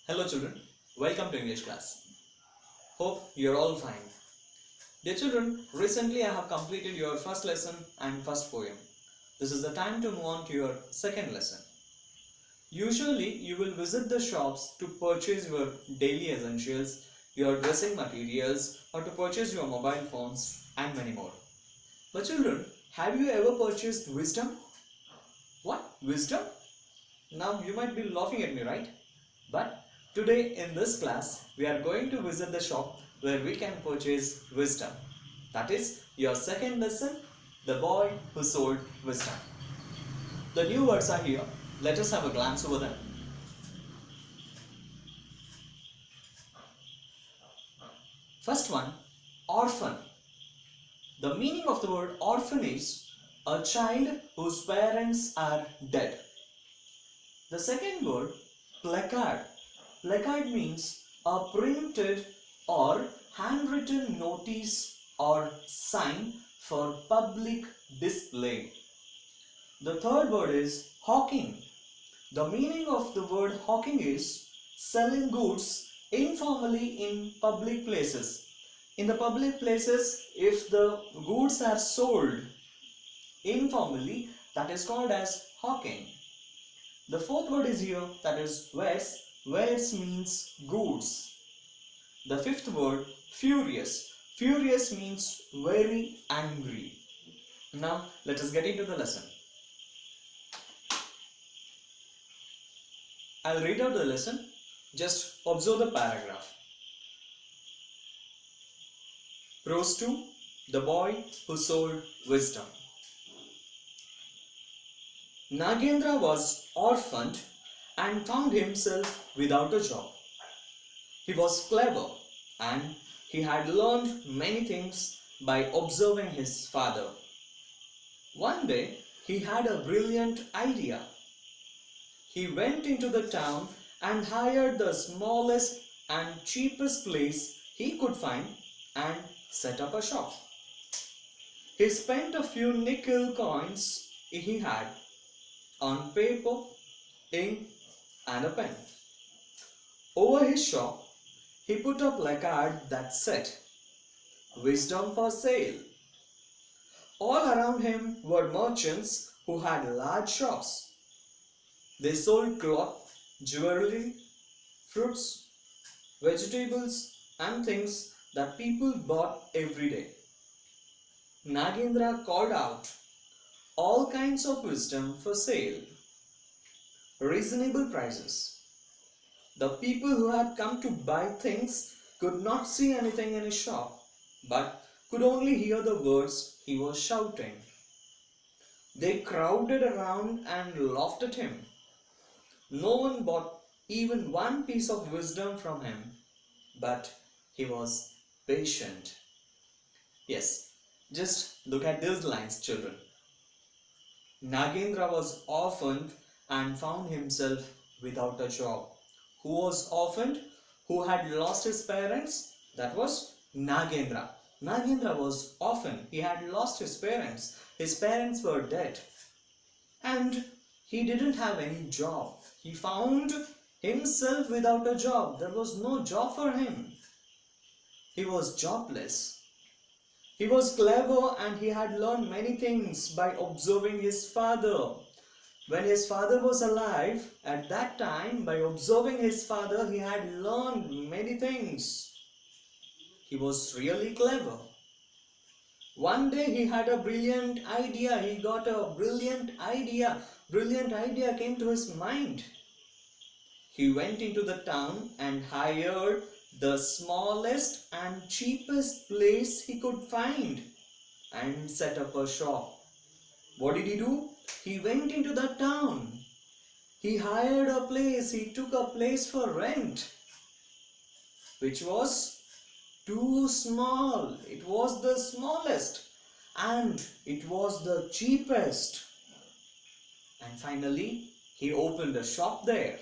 Hello children, welcome to English class. Hope you're all fine. Dear children, recently I have completed your first lesson and first poem. This is the time to move on to your second lesson. Usually you will visit the shops to purchase your daily essentials, your dressing materials, or to purchase your mobile phones and many more. But children, have you ever purchased wisdom? What? Wisdom? Now you might be laughing at me, right? But today in this class, we are going to visit the shop where we can purchase wisdom. That is your second lesson, The Boy Who Sold Wisdom. The new words are here. Let us have a glance over them. First one, orphan. The meaning of the word orphan is a child whose parents are dead. The second word, placard. Placard means a printed or handwritten notice or sign for public display. The third word is hawking. The meaning of the word hawking is selling goods informally in public places. In the public places, if the goods are sold informally, that is called as hawking. The fourth word is here, that is wares. Wares means goods. The fifth word, furious. Furious means very angry. Now let us get into the lesson. I'll read out the lesson. Just observe the paragraph. Prose 2, The Boy Who Sold Wisdom. Nagendra was orphaned and found himself without a job. He was clever and he had learned many things by observing his father. One day he had a brilliant idea. He went into the town and hired the smallest and cheapest place he could find and set up a shop. He spent a few nickel coins he had on paper, ink and a pen. Over his shop, he put a placard that said, "Wisdom for sale." All around him were merchants who had large shops. They sold cloth, jewelry, fruits, vegetables and things that people bought every day. Nagendra called out, "All kinds of wisdom for sale. Reasonable prices." The people who had come to buy things could not see anything in his shop, but could only hear the words he was shouting. They crowded around and laughed at him. No one bought even one piece of wisdom from him, but he was patient. Yes, just look at these lines, children. Nagendra was orphaned and found himself without a job. Who was orphaned? Who had lost his parents? That was Nagendra. Nagendra was orphaned. He had lost his parents. His parents were dead. And he didn't have any job. He found himself without a job. There was no job for him. He was jobless. He was clever and he had learned many things by observing his father. When his father was alive, at that time, by observing his father, he had learned many things. He was really clever. One day he had a brilliant idea. He got a brilliant idea. Brilliant idea came to his mind. He went into the town and hired the smallest and cheapest place he could find and set up a shop. What did he do? He went into the town. He hired a place. He took a place for rent, which was too small. It was the smallest and it was the cheapest. And finally, he opened a shop there.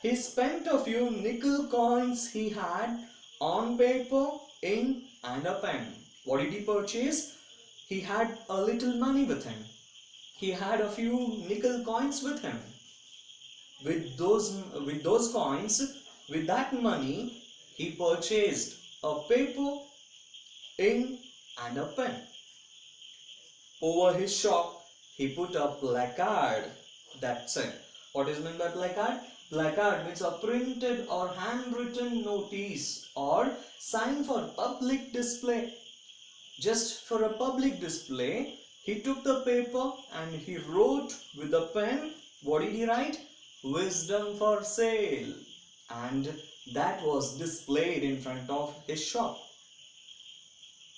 He spent a few nickel coins he had on paper, ink and a pen. What did he purchase? He had a little money with him. He had a few nickel coins with him. With those coins, with that money, he purchased a paper, ink, and a pen. Over his shop, he put a placard that said, what is meant by placard? Placard means a printed or handwritten notice or sign for public display. Just for a public display, he took the paper and he wrote with a pen. What did he write? Wisdom for sale. And that was displayed in front of his shop.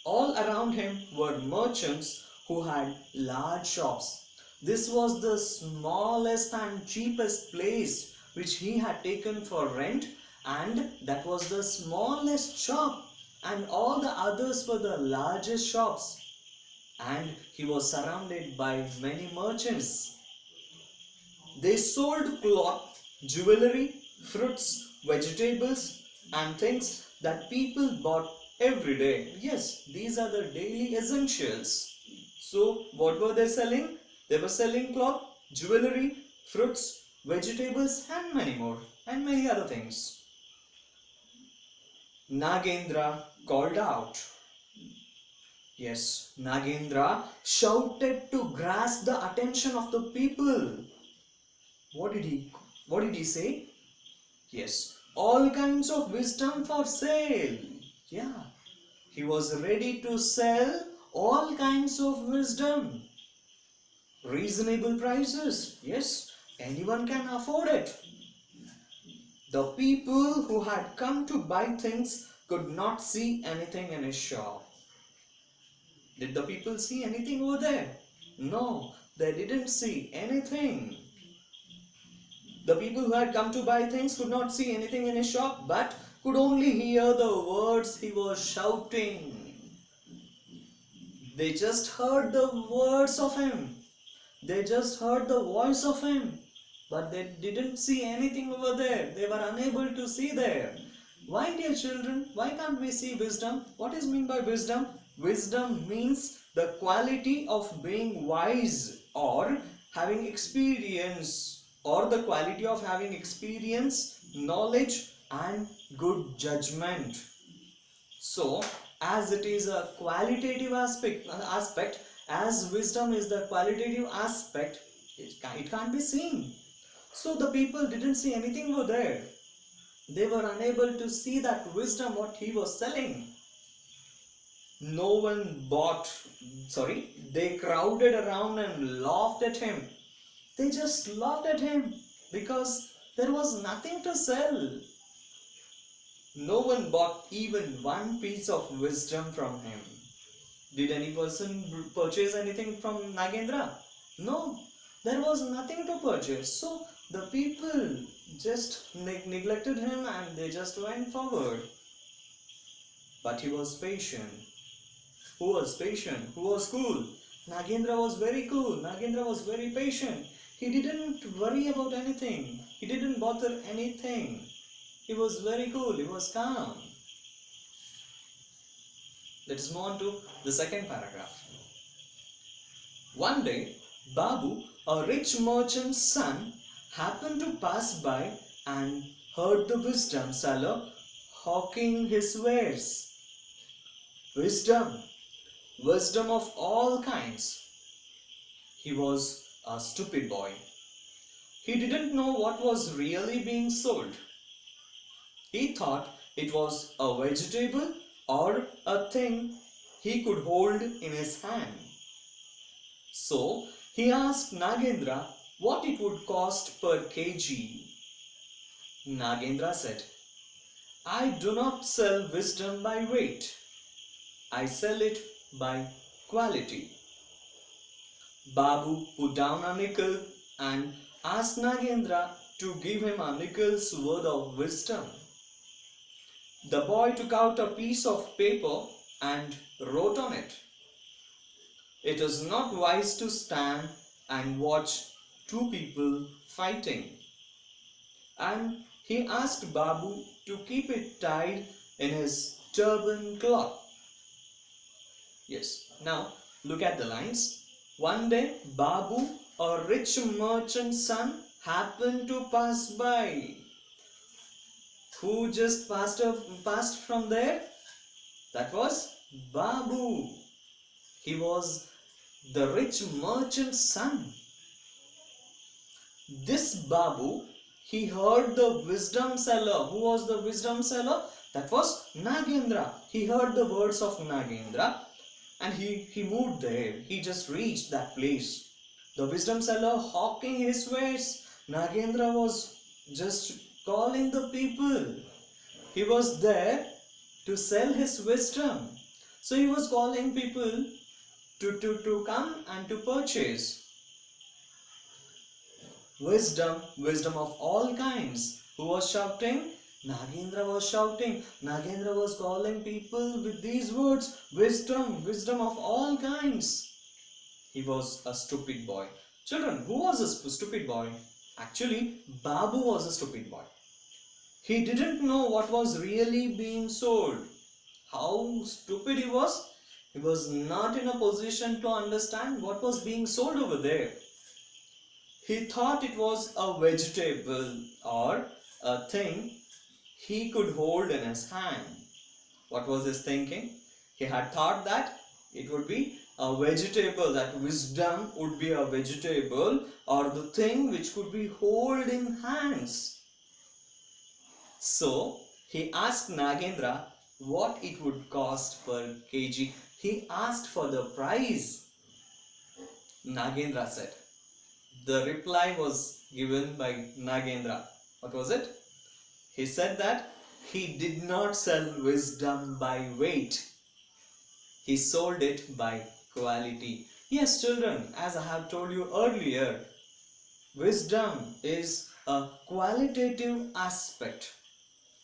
All around him were merchants who had large shops. This was the smallest and cheapest place which he had taken for rent, and that was the smallest shop, and all the others were the largest shops. And he was surrounded by many merchants. They sold cloth, jewelry, fruits, vegetables, and things that people bought every day. Yes, these are the daily essentials. So, what were they selling? They were selling cloth, jewelry, fruits, vegetables, and many more, and many other things. Nagendra called out. Yes, Nagendra shouted to grasp the attention of the people. What did he say? Yes, all kinds of wisdom for sale. Yeah, he was ready to sell all kinds of wisdom. Reasonable prices. Yes, anyone can afford it. The people who had come to buy things could not see anything in his shop. Did the people see anything over there? No, they didn't see anything. The people who had come to buy things could not see anything in his shop, but could only hear the words he was shouting. They just heard the words of him. They just heard the voice of him. But they didn't see anything over there. They were unable to see there. Why, dear children? Why can't we see wisdom? What is meant by wisdom? Wisdom means the quality of being wise or having experience, or the quality of having experience, knowledge, and good judgment. So, as it is a qualitative aspect, as wisdom is the qualitative aspect, it can't be seen. So the people didn't see anything over there. They were unable to see that wisdom what he was selling. No one they crowded around and laughed at him. They just laughed at him because there was nothing to sell. No one bought even one piece of wisdom from him. Did any person purchase anything from Nagendra? No, there was nothing to purchase. So the people just neglected him and they just went forward. But he was patient. Who was patient? Who was cool? Nagendra was very cool. Nagendra was very patient. He didn't worry about anything. He didn't bother anything. He was very cool. He was calm. Let's move on to the second paragraph. One day, Babu, a rich merchant's son, happened to pass by and heard the wisdom seller hawking his wares. Wisdom of all kinds. He was a stupid boy. He didn't know what was really being sold. He thought it was a vegetable or a thing he could hold in his hand. So he asked Nagendra what it would cost per kg. Nagendra said, I do not sell wisdom by weight. I sell it by quality. Babu put down a nickel and asked Nagendra to give him a nickel's worth of wisdom. The boy took out a piece of paper and wrote on it, It is not wise to stand and watch two people fighting. And he asked Babu to keep it tied in his turban cloth. Yes, now look at the lines. One day, Babu, a rich merchant's son, happened to pass by. Who just passed from there? That was Babu. He was the rich merchant's son. This Babu, he heard the wisdom seller. Who was the wisdom seller? That was Nagendra. He heard the words of Nagendra and he moved there. He just reached that place. The wisdom seller hawking his wares. Nagendra was just calling the people. He was there to sell his wisdom. So he was calling people to come and to purchase. Wisdom of all kinds. Who was shouting? Nagendra was shouting. Nagendra was calling people with these words. Wisdom of all kinds. He was a stupid boy. Children, who was a stupid boy? Actually, Babu was a stupid boy. He didn't know what was really being sold. How stupid he was? He was not in a position to understand what was being sold over there. He thought it was a vegetable or a thing he could hold in his hand. What was his thinking? He had thought that it would be a vegetable, that wisdom would be a vegetable or the thing which could be held in hands. So he asked Nagendra what it would cost per kg. He asked for the price. Nagendra said. The reply was given by Nagendra. What was it? He said that he did not sell wisdom by weight. He sold it by quality. Yes, children, as I have told you earlier, wisdom is a qualitative aspect.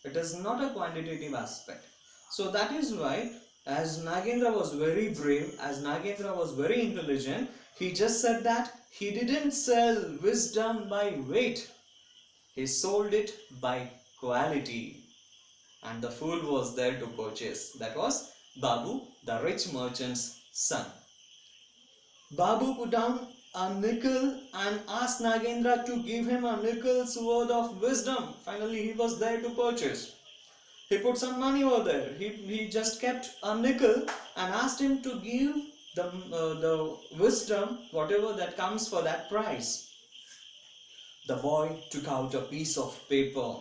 It is not a quantitative aspect. So that is why, as Nagendra was very brave, as Nagendra was very intelligent, he just said that he didn't sell wisdom by weight. He sold it by quality. And the fool was there to purchase. That was Babu, the rich merchant's son. Babu put down a nickel and asked Nagendra to give him a nickel's worth of wisdom. Finally, he was there to purchase. He put some money over there. He just kept a nickel and asked him to give the wisdom, whatever that comes for that price. The boy took out a piece of paper.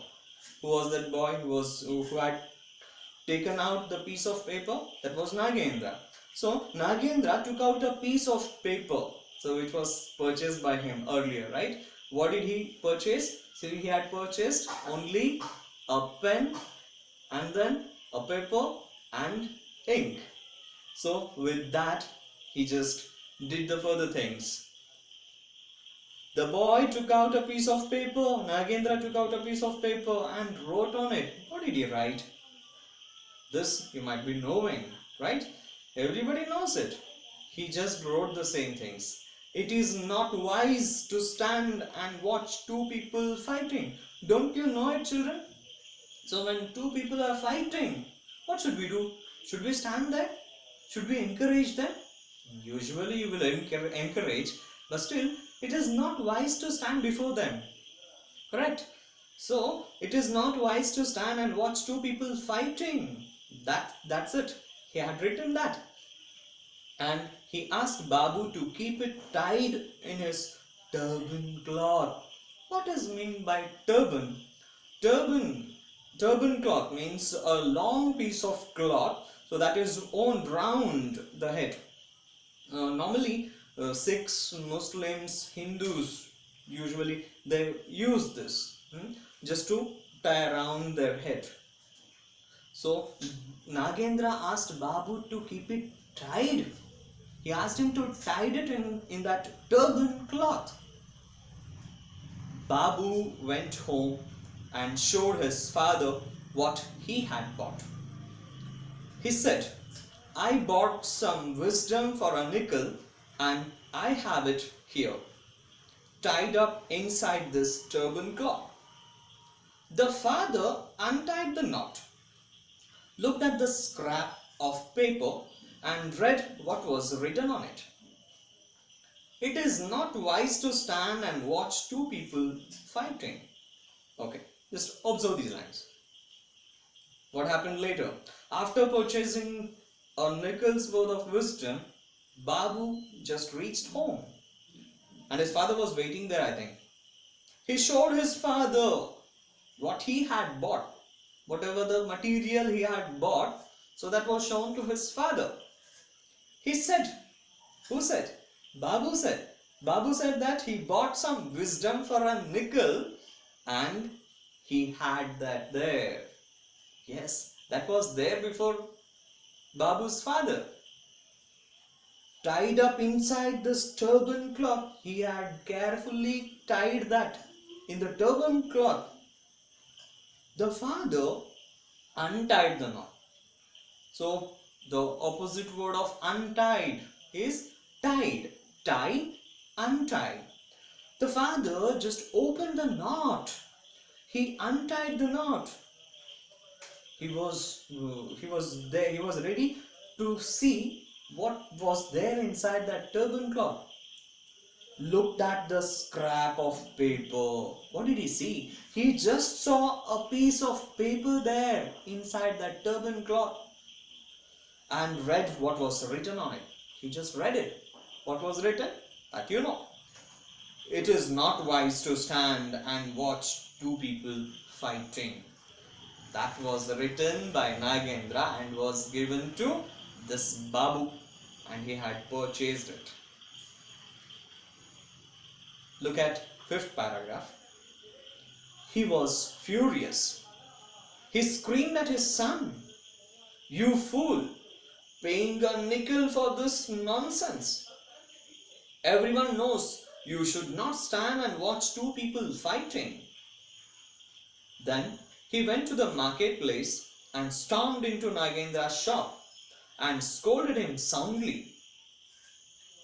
Who was that boy who had taken out the piece of paper? That was Nagendra. So Nagendra took out a piece of paper. So it was purchased by him earlier, right? What did he purchase? So he had purchased only a pen and then a paper and ink. So with that, he just did the further things. The boy took out a piece of paper. Nagendra took out a piece of paper and wrote on it. What did he write? This you might be knowing, right? Everybody knows it. He just wrote the same things. It is not wise to stand and watch two people fighting. Don't you know it, children? So when two people are fighting, what should we do? Should we stand there? Should we encourage them? Usually you will encourage, but still it is not wise to stand before them. Correct? So it is not wise to stand and watch two people fighting. That's it. He had written that. And he asked Babu to keep it tied in his turban cloth. What is meant by turban? Turban cloth means a long piece of cloth, so that is worn round the head. Normally Sikhs, Muslims, Hindus, usually they use this just to tie around their head. So Nagendra asked Babu to keep it tied. He asked him to tie it in that turban cloth. Babu went home and showed his father what he had bought. He said, I bought some wisdom for a nickel and I have it here, tied up inside this turban cloth. The father untied the knot, looked at the scrap of paper and read what was written on it. It is not wise to stand and watch two people fighting. Okay, just observe these lines. What happened later? After purchasing a nickel's worth of wisdom, Babu just reached home. And his father was waiting there, I think. He showed his father what he had bought, whatever the material he had bought, so that was shown to his father. He said, who said? Babu said. Babu said that he bought some wisdom for a nickel and he had that there. Yes, that was there before Babu's father. Tied up inside this turban cloth, he had carefully tied that in the turban cloth. The father untied the knot. So the opposite word of untied is tied. Tie, untie. The father just opened the knot. He untied the knot. He was there. He was ready to see what was there inside that turban cloth. Looked at the scrap of paper. What did he see? He just saw a piece of paper there inside that turban cloth and read what was written on it. He just read it. What was written? That you know. It is not wise to stand and watch two people fighting. That was written by Nagendra and was given to this Babu, and he had purchased it. Look at 5th paragraph. He was furious. He screamed at his son, "You fool, paying a nickel for this nonsense. Everyone knows you should not stand and watch two people fighting." Then he went to the marketplace and stormed into Nagendra's shop and scolded him soundly.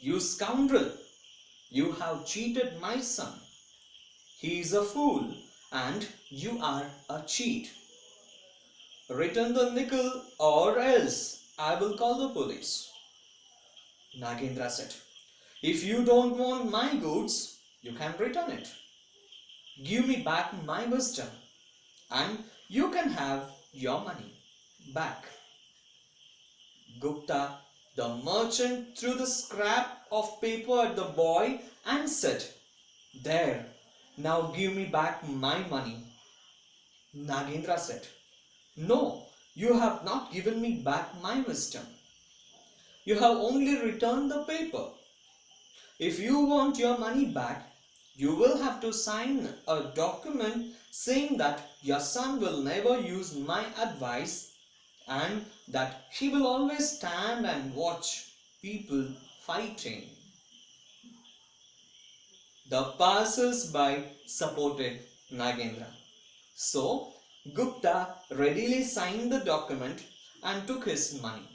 "You scoundrel, you have cheated my son. He is a fool and you are a cheat. Return the nickel or else I will call the police." Nagendra said, "If you don't want my goods, you can return it. Give me back my wisdom and you can have your money back." Gupta, the merchant, threw the scrap of paper at the boy and said, "There, now give me back my money." Nagendra said, "No, you have not given me back my wisdom. You have only returned the paper. If you want your money back, you will have to sign a document saying that your son will never use my advice and that he will always stand and watch people fighting." The passers-by supported Nagendra. So Gupta readily signed the document and took his money.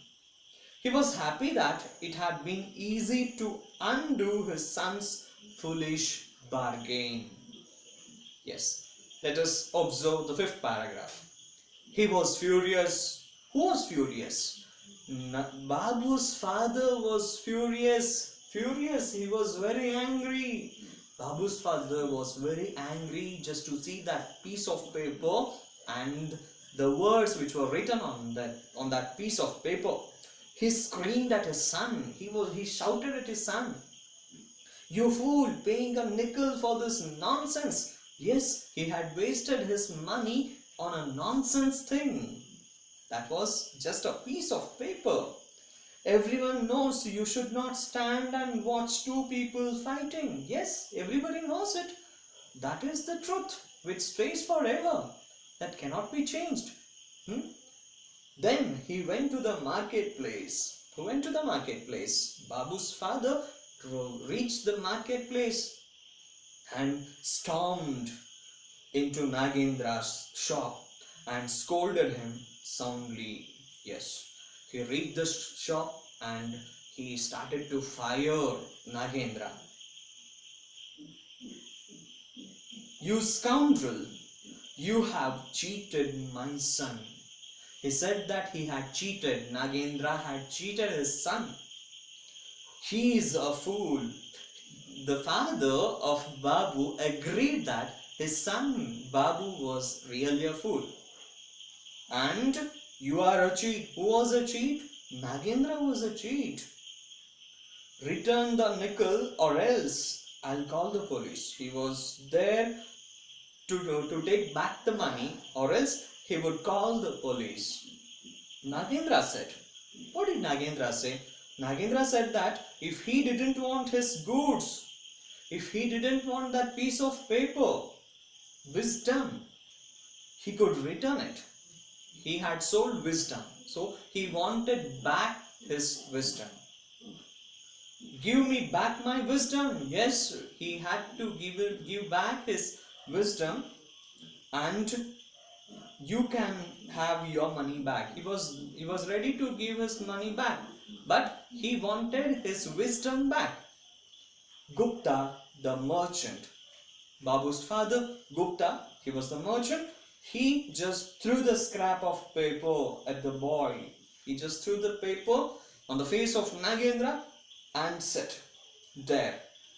He was happy that it had been easy to undo his son's foolish bargain. Yes, let us observe the 5th paragraph. He was furious. Who was furious? Babu's father was furious. He was very angry. Babu's father was very angry just to see that piece of paper and the words which were written on that piece of paper. He screamed at his son. He shouted at his son, "You fool, paying a nickel for this nonsense." Yes, he had wasted his money on a nonsense thing. That was just a piece of paper. Everyone knows you should not stand and watch two people fighting. Yes, everybody knows it. That is the truth which stays forever. That cannot be changed. Then he went to the marketplace. Who went to the marketplace? Babu's father reached the marketplace and stormed into Nagendra's shop and scolded him soundly. Yes, he reached the shop and he started to fire Nagendra. "You scoundrel, you have cheated my son." He said that he had cheated. Nagendra had cheated his son. "He is a fool. the father of Babu agreed that his son Babu was really a fool. And you are a cheat. Who was a cheat? Nagendra was a cheat. Return the nickel or else I'll call the police. He was there to take back the money or else he would call the police. Nagendra said. What did Nagendra say? Nagendra said that if he didn't want his goods, if he didn't want that piece of paper, wisdom, he could return it. He had sold wisdom, so he wanted back his wisdom. Give me back my wisdom. Yes, he had to give back his wisdom, and you can have your money back. He was ready to give his money back, but he wanted his wisdom back. Gupta, the merchant, Babu's father, Gupta, he was the merchant. He just threw the scrap of paper at the boy. He just threw the paper on the face of Nagendra and said, there,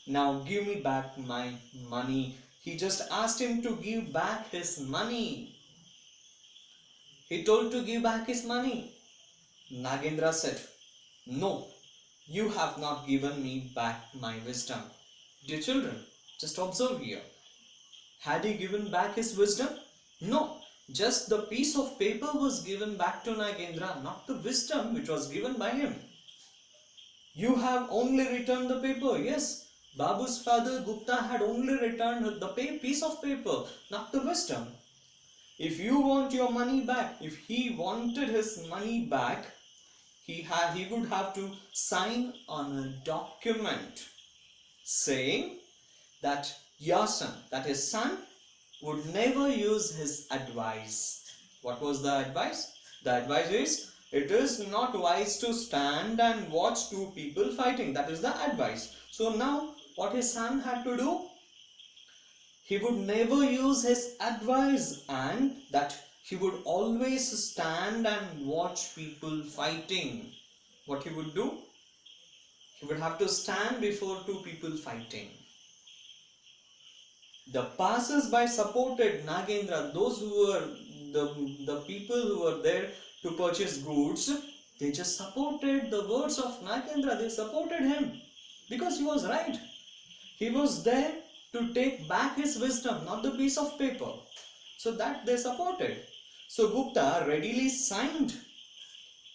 now give me back my money. He just asked him to give back his money. He told to give back his money. Nagendra said, no, you have not given me back my wisdom. Dear children, just observe here. Had he given back his wisdom? No, just the piece of paper was given back to Nagendra, not the wisdom which was given by him. You have only returned the paper. Yes, Babu's father Gupta had only returned the piece of paper, not the wisdom. If you want your money back, if he wanted his money back, he would have to sign on a document saying that your son, that his son, would never use his advice. What was the advice? The advice is, it is not wise to stand and watch two people fighting. That is the advice. So now what his son had to do? He would never use his advice, and that he would always stand and watch people fighting. What he would do? He would have to stand before two people fighting. The passers-by supported Nagendra. Those who were the people who were there to purchase goods, they just supported the words of Nagendra. They supported him because he was right. He was there to take back his wisdom, not the piece of paper. So that they supported. So Gupta readily signed.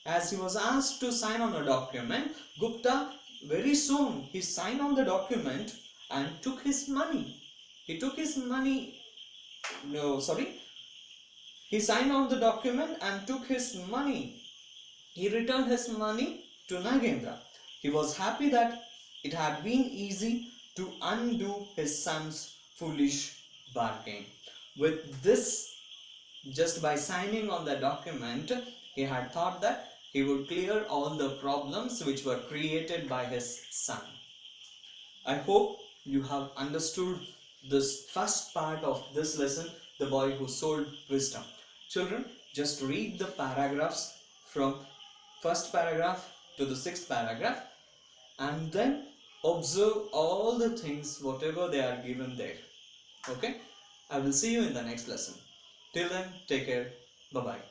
As he was asked to sign on a document, Gupta very soon he signed on the document and took his money. He took his money, he signed on the document and took his money. He returned his money to Nagendra. He was happy that it had been easy to undo his son's foolish bargain. With this, just by signing on the document, he had thought that he would clear all the problems which were created by his son. I hope you have understood this first part of this lesson, the boy who sold wisdom. Children, just read the paragraphs from first paragraph to the sixth paragraph and then observe all the things whatever they are given there. Okay, I will see you in the next lesson. Till then, take care. Bye bye.